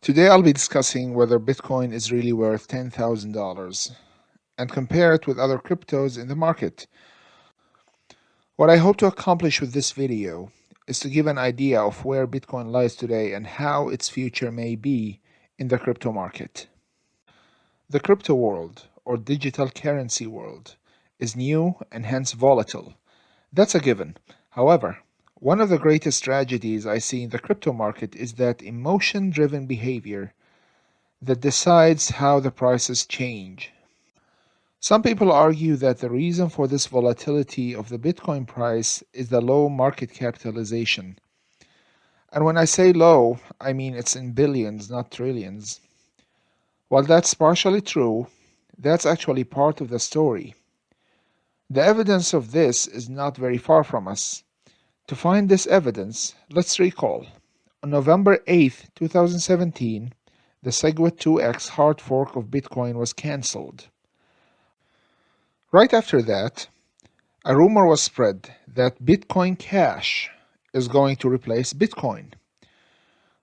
Today I'll be discussing whether Bitcoin is really worth $10,000 and compare it with other cryptos in the market. What I hope to accomplish with this video is to give an idea of where Bitcoin lies today and how its future may be in the crypto market. The crypto world, or digital currency world, is new and hence volatile. That's a given. However, one of the greatest tragedies I see in the crypto market is that emotion-driven behavior that decides how the prices change. Some people argue that the reason for this volatility of the Bitcoin price is the low market capitalization. And when I say low, I mean it's in billions, not trillions. While that's partially true, that's actually part of the story. The evidence of this is not very far from us. To find this evidence, let's recall. On November 8, 2017, the SegWit 2x hard fork of Bitcoin was cancelled. Right after that, a rumor was spread that Bitcoin Cash is going to replace Bitcoin.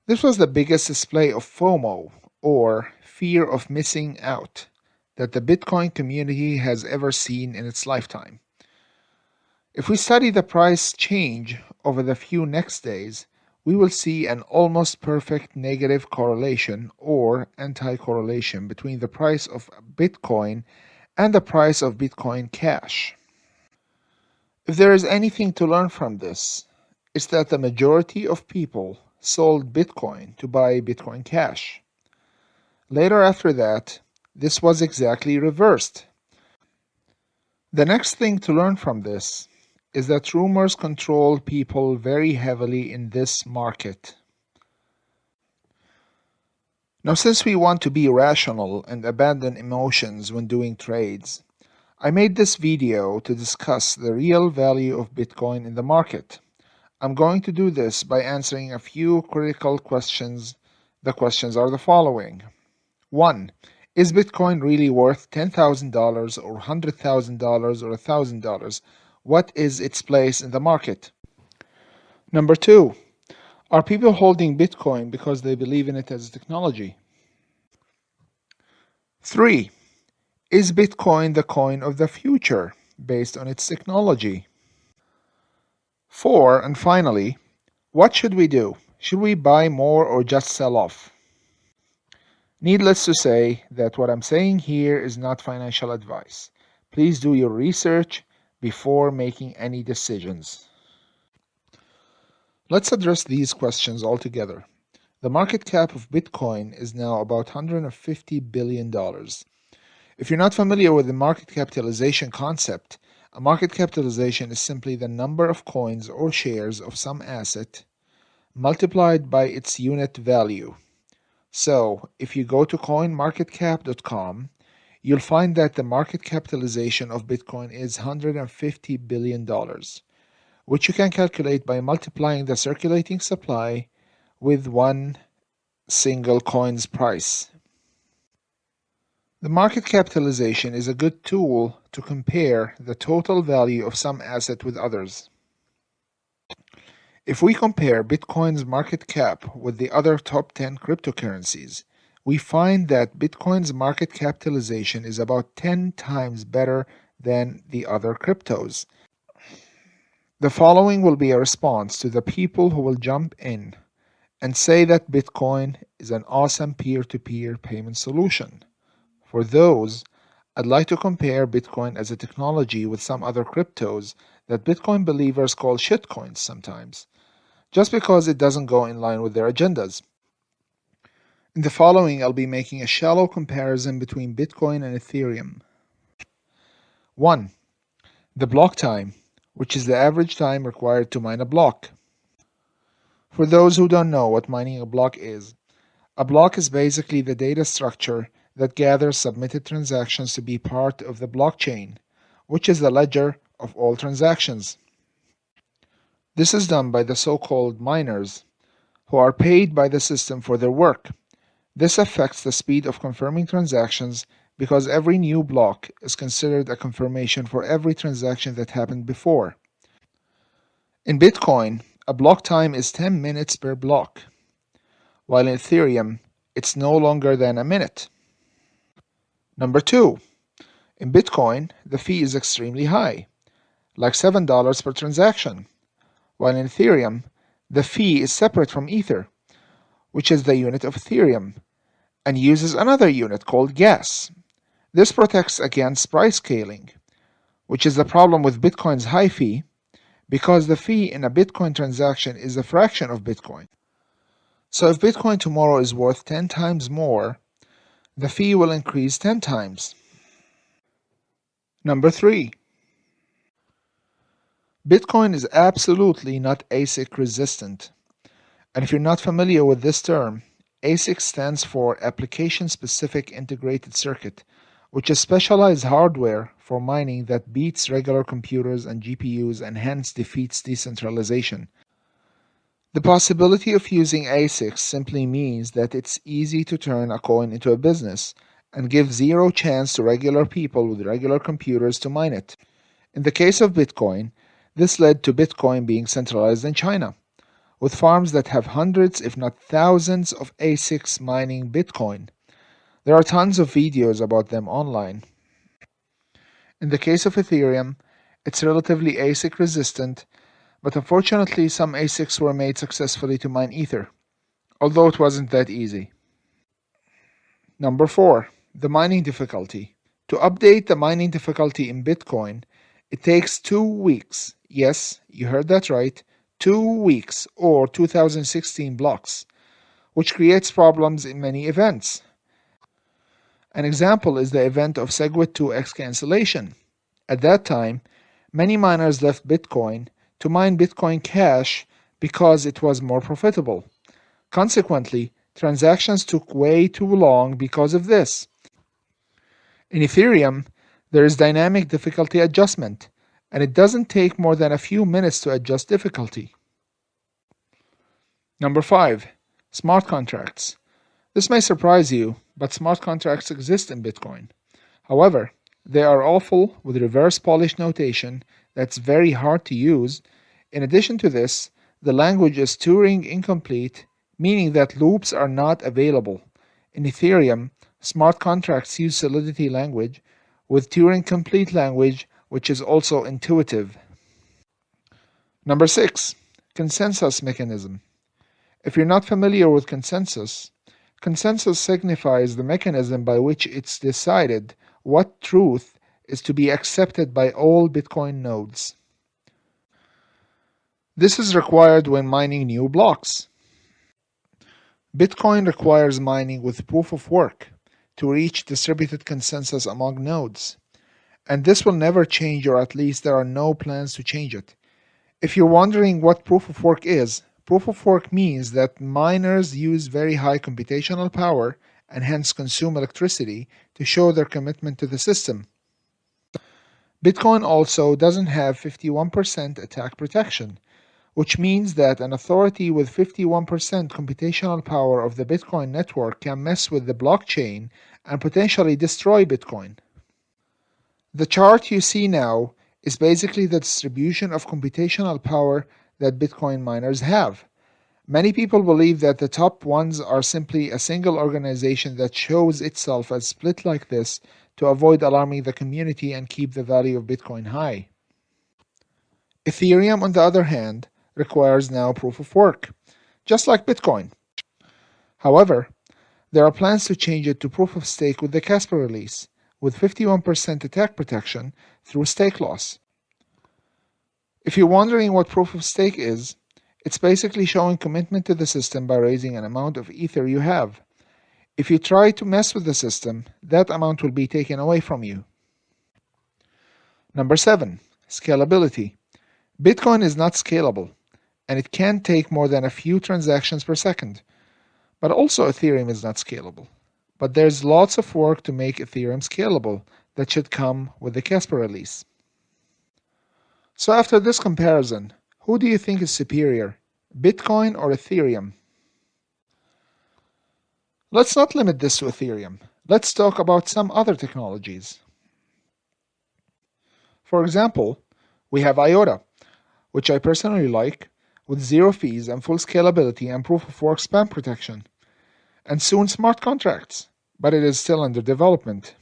This was the biggest display of FOMO, or fear of missing out, that the Bitcoin community has ever seen in its lifetime. If we study the price change over the few next days, we will see an almost perfect negative correlation or anti-correlation between the price of Bitcoin and the price of Bitcoin Cash. If there is anything to learn from this, it's that the majority of people sold Bitcoin to buy Bitcoin Cash. Later after that, this was exactly reversed. The next thing to learn from this is that rumors control people very heavily in this market. Now, since we want to be rational and abandon emotions when doing trades, I made this video to discuss the real value of Bitcoin in the market. I'm going to do this by answering a few critical questions. The questions are the following. 1. Is Bitcoin really worth $10,000 or $100,000 or $1,000? What is its place in the market? Number 2. Are people holding Bitcoin because they believe in it as a technology? 3. Is Bitcoin the coin of the future based on its technology? 4. And finally, what should we do? Should we buy more or just sell off? Needless to say that what I'm saying here is not financial advice. Please do your research before making any decisions. Let's address these questions all together. The market cap of Bitcoin is now about $150 billion. If you're not familiar with the market capitalization concept, a market capitalization is simply the number of coins or shares of some asset multiplied by its unit value. So, if you go to coinmarketcap.com, you'll find that the market capitalization of Bitcoin is $150 billion, which you can calculate by multiplying the circulating supply with one single coin's price. The market capitalization is a good tool to compare the total value of some asset with others. If we compare Bitcoin's market cap with the other top 10 cryptocurrencies, we find that Bitcoin's market capitalization is about 10 times better than the other cryptos. The following will be a response to the people who will jump in and say that Bitcoin is an awesome peer-to-peer payment solution. For those, I'd like to compare Bitcoin as a technology with some other cryptos that Bitcoin believers call shitcoins sometimes, just because it doesn't go in line with their agendas. In the following, I'll be making a shallow comparison between Bitcoin and Ethereum. 1. The block time, which is the average time required to mine a block. For those who don't know what mining a block is basically the data structure that gathers submitted transactions to be part of the blockchain, which is the ledger of all transactions. This is done by the so-called miners, who are paid by the system for their work. This affects the speed of confirming transactions because every new block is considered a confirmation for every transaction that happened before. In Bitcoin, a block time is 10 minutes per block, while in Ethereum, It's no longer than a minute. Number 2. In Bitcoin, the fee is extremely high, like $7 per transaction, while in Ethereum, the fee is separate from Ether, which is the unit of Ethereum, and uses another unit called gas. This protects against price scaling, which is the problem with Bitcoin's high fee, because the fee in a Bitcoin transaction is a fraction of Bitcoin. So if Bitcoin tomorrow is worth 10 times more, the fee will increase 10 times. Number 3. Bitcoin is absolutely not ASIC resistant. And if you're not familiar with this term, ASIC stands for Application Specific Integrated Circuit, which is specialized hardware for mining that beats regular computers and GPUs and hence defeats decentralization. The possibility of using ASICs simply means that it's easy to turn a coin into a business and give zero chance to regular people with regular computers to mine it. In the case of Bitcoin, this led to Bitcoin being centralized in China, with farms that have hundreds, if not thousands, of ASICs mining Bitcoin. There are tons of videos about them online. In the case of Ethereum, it's relatively ASIC resistant, but unfortunately some ASICs were made successfully to mine Ether, although it wasn't that easy. Number 4. The mining difficulty. To update the mining difficulty in Bitcoin, it takes 2 weeks. Yes, you heard that right. 2 weeks, or 2016 blocks, which creates problems in many events. An example is the event of SegWit2x cancellation. At that time, many miners left Bitcoin to mine Bitcoin Cash because it was more profitable. Consequently, transactions took way too long because of this. In Ethereum, there is dynamic difficulty adjustment, and it doesn't take more than a few minutes to adjust difficulty. Number 5. Smart contracts. This may surprise you, but smart contracts exist in Bitcoin. However, they are awful with reverse polish notation that's very hard to use. In addition to this, the language is Turing incomplete, meaning that loops are not available. In Ethereum, smart contracts use Solidity language with Turing complete language, which is also intuitive. Number 6. Consensus mechanism. If you're not familiar with consensus, consensus signifies the mechanism by which it's decided what truth is to be accepted by all Bitcoin nodes. This is required when mining new blocks. Bitcoin requires mining with proof of work to reach distributed consensus among nodes, and this will never change, or at least there are no plans to change it. If you're wondering what proof of work is, proof of work means that miners use very high computational power and hence consume electricity to show their commitment to the system. Bitcoin also doesn't have 51% attack protection, which means that an authority with 51% computational power of the Bitcoin network can mess with the blockchain and potentially destroy Bitcoin. The chart you see now is basically the distribution of computational power that Bitcoin miners have. Many people believe that the top ones are simply a single organization that shows itself as split like this to avoid alarming the community and keep the value of Bitcoin high. Ethereum, on the other hand, requires now proof of work, just like Bitcoin. However, there are plans to change it to proof of stake with the Casper release, with 51% attack protection through stake loss. If you're wondering what proof of stake is, it's basically showing commitment to the system by raising an amount of Ether you have. If you try to mess with the system, that amount will be taken away from you. Number 7. Scalability. Bitcoin is not scalable, and it can take more than a few transactions per second. But also Ethereum is not scalable. But there's lots of work to make Ethereum scalable that should come with the Casper release. So after this comparison, who do you think is superior, Bitcoin or Ethereum? Let's not limit this to Ethereum. Let's talk about some other technologies. For example, we have IOTA, which I personally like, with zero fees and full scalability and proof of work spam protection. and soon smart contracts, but it is still under development.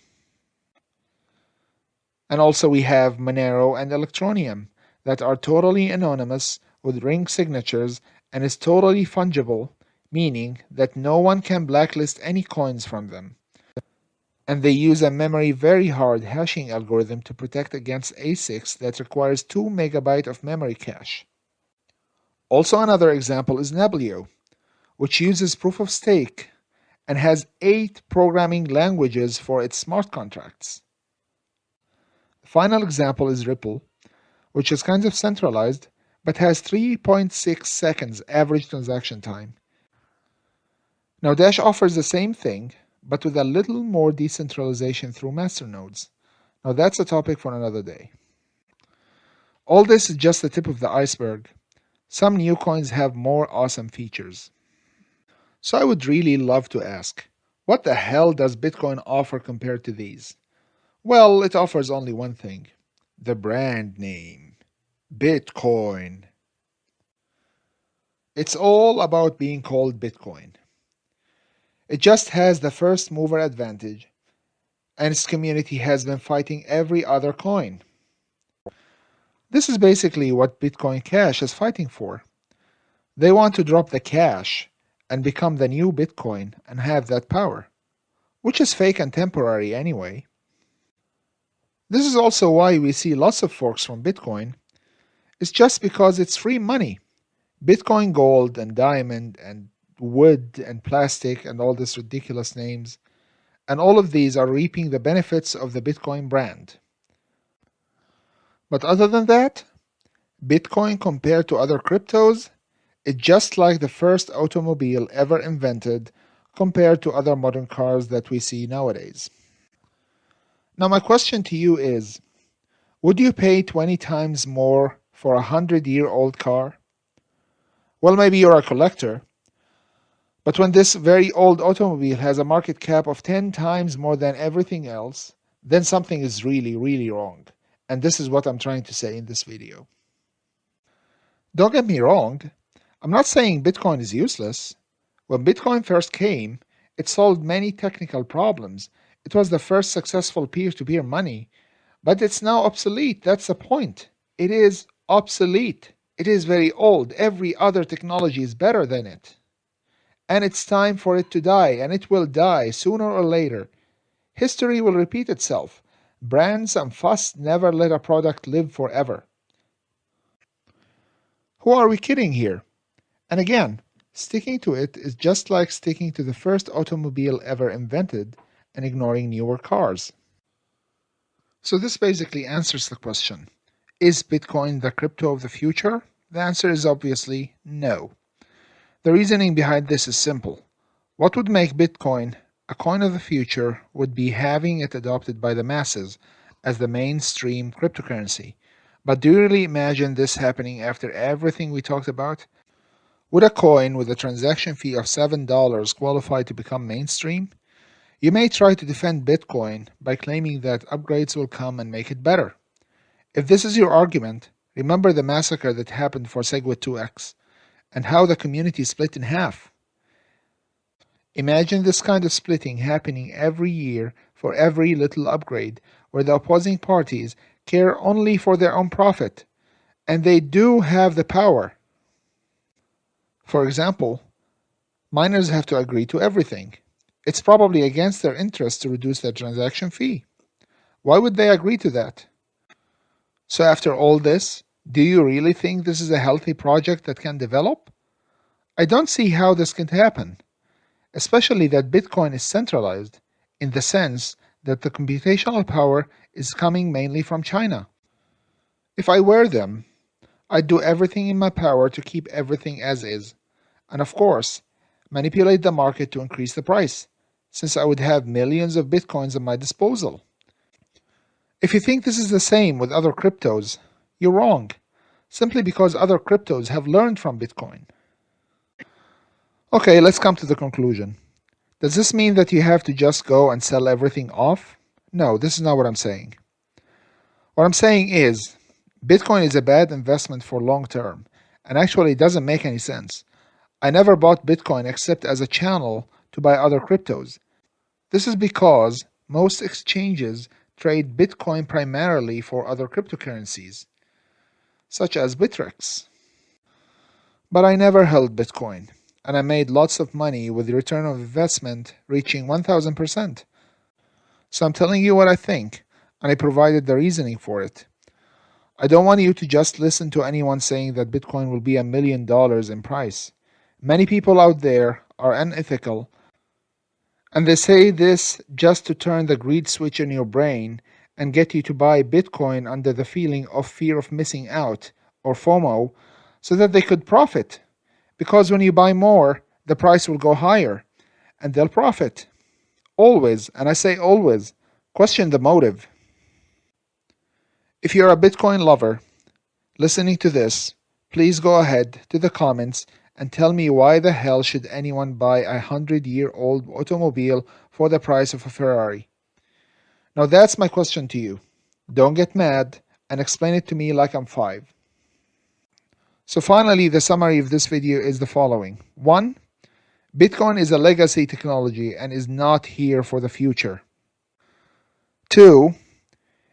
And also we have Monero and Electronium that are totally anonymous with ring signatures and is totally fungible, meaning that no one can blacklist any coins from them. And they use a memory very hard hashing algorithm to protect against ASICs that requires 2 megabyte of memory cache. Also another example is Neblio, which uses proof of stake and has 8 programming languages for its smart contracts. The final example is Ripple, which is kind of centralized but has 3.6 seconds average transaction time. Now Dash offers the same thing, but with a little more decentralization through masternodes. Now that's a topic for another day. All this is just the tip of the iceberg. Some new coins have more awesome features. So I would really love to ask, what the hell does Bitcoin offer compared to these? Well, it offers only one thing: the brand name, Bitcoin. It's all about being called Bitcoin. It just has the first mover advantage, and its community has been fighting every other coin. This is basically what Bitcoin Cash is fighting for. They want to drop the cash and become the new Bitcoin and have that power, which is fake and temporary anyway. This is also why we see lots of forks from Bitcoin. It's just because it's free money. Bitcoin Gold and Diamond and Wood and Plastic and all these ridiculous names. And all of these are reaping the benefits of the Bitcoin brand. But other than that, Bitcoin compared to other cryptos, it's just like the first automobile ever invented compared to other modern cars that we see nowadays. Now my question to you is, would you pay 20 times more for a 100-year-old car? Well, maybe you're a collector, but when this very old automobile has a market cap of 10 times more than everything else, then something is really, really wrong. And this is what I'm trying to say in this video. Don't get me wrong, I'm not saying Bitcoin is useless. When Bitcoin first came, it solved many technical problems. It was the first successful peer-to-peer money, but it's now obsolete. That's the point. It is obsolete. It is very old. Every other technology is better than it. And it's time for it to die, and it will die sooner or later. History will repeat itself. Brands and fuss never let a product live forever. Who are we kidding here? And again, sticking to it is just like sticking to the first automobile ever invented and ignoring newer cars. So this basically answers the question, is Bitcoin the crypto of the future? The answer is obviously no. The reasoning behind this is simple. What would make Bitcoin a coin of the future would be having it adopted by the masses as the mainstream cryptocurrency. But do you really imagine this happening after everything we talked about? Would a coin with a transaction fee of $7 qualify to become mainstream? You may try to defend Bitcoin by claiming that upgrades will come and make it better. If this is your argument, remember the massacre that happened for SegWit 2x and how the community split in half. Imagine this kind of splitting happening every year for every little upgrade, where the opposing parties care only for their own profit, and they do have the power. For example, miners have to agree to everything. It's probably against their interest to reduce their transaction fee. Why would they agree to that? So after all this, do you really think this is a healthy project that can develop? I don't see how this can happen, especially that Bitcoin is centralized in the sense that the computational power is coming mainly from China. If I were them, I'd do everything in my power to keep everything as is, and of course, manipulate the market to increase the price, since I would have millions of Bitcoins at my disposal. If you think this is the same with other cryptos, you're wrong, simply because other cryptos have learned from Bitcoin. Okay, let's come to the conclusion. Does this mean that you have to just go and sell everything off? No, this is not what I'm saying. What I'm saying is, Bitcoin is a bad investment for long term, and actually it doesn't make any sense. I never bought Bitcoin except as a channel to buy other cryptos. This is because most exchanges trade Bitcoin primarily for other cryptocurrencies, such as Bittrex. But I never held Bitcoin, and I made lots of money with the return of investment reaching 1000%. So I'm telling you what I think, and I provided the reasoning for it. I don't want you to just listen to anyone saying that Bitcoin will be $1 million in price. Many people out there are unethical, and they say this just to turn the greed switch in your brain and get you to buy Bitcoin under the feeling of fear of missing out, or FOMO, so that they could profit. Because when you buy more, the price will go higher, and they'll profit. Always, and I say always, question the motive. If you're a Bitcoin lover listening to this, please go ahead to the comments and tell me why the hell should anyone buy a 100-year-old automobile for the price of a Ferrari? Now that's my question to you. Don't get mad and explain it to me like I'm 5. So finally, the summary of this video is the following. 1. Bitcoin is a legacy technology and is not here for the future. 2.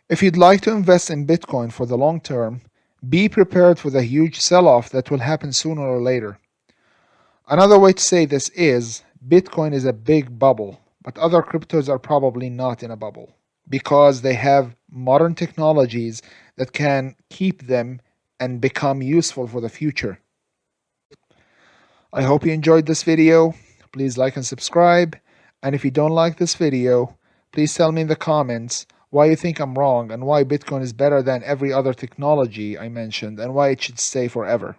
If you'd like to invest in Bitcoin for the long term, be prepared for the huge sell-off that will happen sooner or later. Another way to say this is, Bitcoin is a big bubble, but other cryptos are probably not in a bubble because they have modern technologies that can keep them and become useful for the future. I hope you enjoyed this video. Please like and subscribe. And if you don't like this video, please tell me in the comments why you think I'm wrong and why Bitcoin is better than every other technology I mentioned and why it should stay forever.